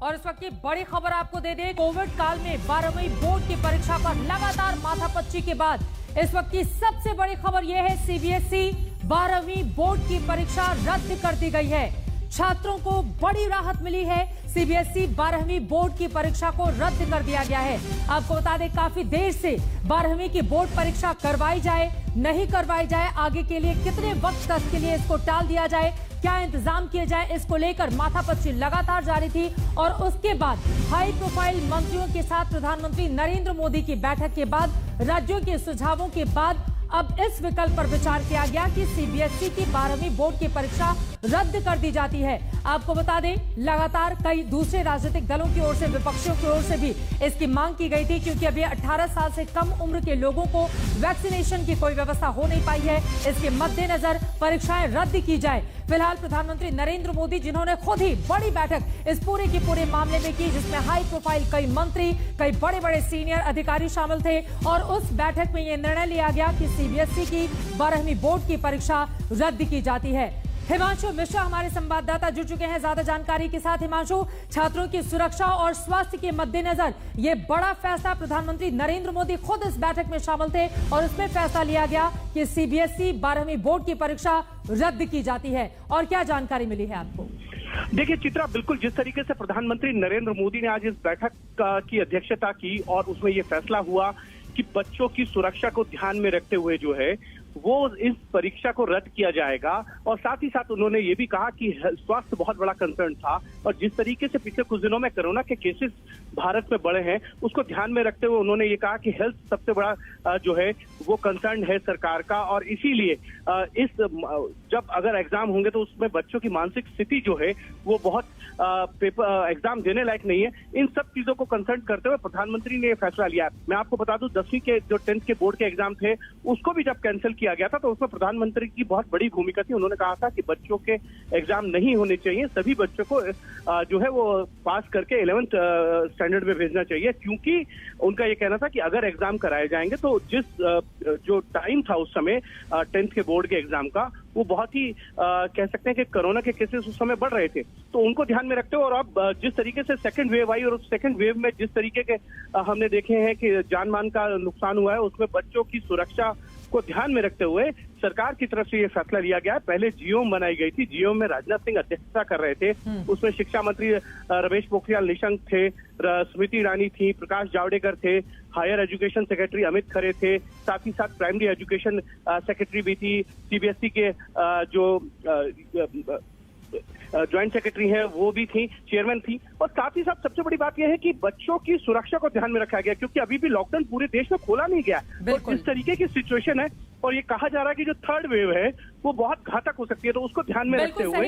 और इस वक्त की बड़ी खबर आपको दे दें, कोविड काल में 12वीं बोर्ड की परीक्षा पर लगातार माथापच्ची के बाद इस वक्त की सबसे बड़ी खबर यह है, सीबीएसई 12वीं बोर्ड की परीक्षा रद्द कर दी गई है। छात्रों को बड़ी राहत मिली है। सीबीएसई 12वीं बोर्ड की परीक्षा को रद्द कर दिया गया है। आपको बता दें, काफी देर से 12वीं की बोर्ड परीक्षा करवाई जाए नहीं करवाई जाए, आगे के लिए कितने वक्त तक के लिए इसको टाल दिया जाए, क्या इंतजाम किए जाए, इसको लेकर माथापच्ची लगातार जारी थी। और उसके बाद हाई प्रोफाइल मंत्रियों के साथ प्रधानमंत्री नरेंद्र मोदी की बैठक के बाद राज्यों के सुझावों के बाद अब इस विकल्प पर विचार किया गया कि सीबीएसई की 12वीं बोर्ड की परीक्षा रद्द कर दी जाती है। आपको बता दें, लगातार कई दूसरे राजनीतिक दलों की ओर से, विपक्षियों की ओर से भी इसकी मांग की गई थी, क्योंकि अभी 18 साल से कम उम्र के लोगों को वैक्सीनेशन की कोई व्यवस्था हो नहीं पाई है। इसके मद्देनजर परीक्षाएं रद्द की जाए। फिलहाल प्रधानमंत्री नरेंद्र मोदी, जिन्होंने खुद ही बड़ी बैठक इस पूरे के पूरे मामले में की, जिसमें हाई प्रोफाइल कई मंत्री, कई बड़े बड़े सीनियर अधिकारी शामिल थे, और उस बैठक में यह निर्णय लिया गया कि सीबीएसई की 12वीं बोर्ड की परीक्षा रद्द की जाती है। हिमांशु मिश्रा हमारे संवाददाता जुड़ चुके हैं ज्यादा जानकारी के साथ। हिमांशु, छात्रों की सुरक्षा और स्वास्थ्य के मद्देनजर ये बड़ा फैसला, प्रधानमंत्री नरेंद्र मोदी खुद इस बैठक में शामिल थे और उसमें फैसला लिया गया कि सीबीएसई 12वीं बोर्ड की परीक्षा रद्द की जाती है। और क्या जानकारी मिली है आपको? देखिए चित्रा, बिल्कुल जिस तरीके से प्रधानमंत्री नरेंद्र मोदी ने आज इस बैठक की अध्यक्षता की और उसमें ये फैसला हुआ कि बच्चों की सुरक्षा को ध्यान में रखते हुए जो है वो इस परीक्षा को रद्द किया जाएगा। और साथ ही साथ उन्होंने ये भी कहा कि स्वास्थ्य बहुत बड़ा कंसर्न था, और जिस तरीके से पिछले कुछ दिनों में कोरोना के केसेस भारत में बढ़े हैं उसको ध्यान में रखते हुए उन्होंने ये कहा कि हेल्थ सबसे बड़ा जो है वो कंसर्न है सरकार का, और इसीलिए जब अगर एग्जाम होंगे तो उसमें बच्चों की मानसिक स्थिति जो है वो बहुत एग्जाम देने लायक नहीं है। इन सब चीजों को कंसर्न करते हुए प्रधानमंत्री ने यह फैसला लिया। मैं आपको बता दूं, 10वीं के जो 10th के बोर्ड के एग्जाम थे उसको भी जब कैंसिल किया गया था तो उसमें प्रधानमंत्री की बहुत बड़ी भूमिका थी। उन्होंने कहा था कि बच्चों के एग्जाम नहीं होने चाहिए, सभी बच्चों को जो है वो पास करके 11th स्टैंडर्ड में भेजना चाहिए, क्योंकि उनका ये कहना था कि अगर एग्जाम कराए जाएंगे तो जो टाइम था उस समय 10th के बोर्ड के एग्जाम का, वो बहुत ही कह सकते हैं कि कोरोना के केसेस उस समय बढ़ रहे थे, तो उनको ध्यान में रखते हुए और अब जिस तरीके से सेकंड वेव आई और उस सेकंड वेव में जिस तरीके के हमने देखे हैं कि जान मान का नुकसान हुआ है, उसमें बच्चों की सुरक्षा को ध्यान में रखते हुए सरकार की तरफ से ये फैसला लिया गया है। पहले जीओएम बनाई गई थी, जीओएम में राजनाथ सिंह अध्यक्षता कर रहे थे, उसमें शिक्षा मंत्री रमेश पोखरियाल निशंक थे, स्मृति ईरानी थी, प्रकाश जावड़ेकर थे, higher education secretary Amit Khare थे, साथ ही साथ प्राइमरी एजुकेशन सेक्रेटरी भी थी, सीबीएसई के जो ज्वाइंट सेक्रेटरी है वो भी थी, चेयरमैन थी। और साथ ही साथ सबसे बड़ी बात यह है कि बच्चों की सुरक्षा को ध्यान में रखा गया, क्योंकि अभी भी लॉकडाउन पूरे देश में खोला नहीं गया और इस तरीके की सिचुएशन है और ये कहा जा रहा है कि जो थर्ड वेव है वो बहुत घातक हो सकती है, तो उसको ध्यान में रखते हुए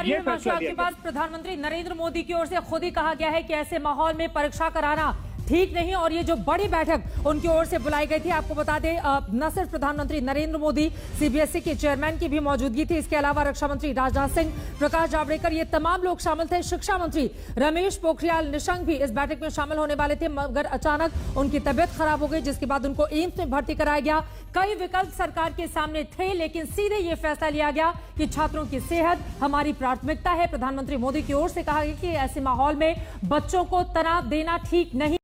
ये फैसला लिया गया। प्रधानमंत्री नरेंद्र मोदी की ओर से खुद ही कहा गया है कि ऐसे माहौल में परीक्षा कराना ठीक नहीं, और ये जो बड़ी बैठक उनकी ओर से बुलाई गई थी, आपको बता दें, न सिर्फ प्रधानमंत्री नरेंद्र मोदी, सीबीएसई के चेयरमैन की भी मौजूदगी थी, इसके अलावा रक्षा मंत्री राजनाथ सिंह, प्रकाश जावड़ेकर, ये तमाम लोग शामिल थे। शिक्षा मंत्री रमेश पोखरियाल निशंक भी इस बैठक में शामिल होने वाले थे, मगर अचानक उनकी तबियत खराब हो गई, जिसके बाद उनको एम्स में भर्ती कराया गया। कई विकल्प सरकार के सामने थे, लेकिन सीधे ये फैसला लिया गया कि छात्रों की सेहत हमारी प्राथमिकता है। प्रधानमंत्री मोदी की ओर से कहा गया कि ऐसे माहौल में बच्चों को तनाव देना ठीक नहीं।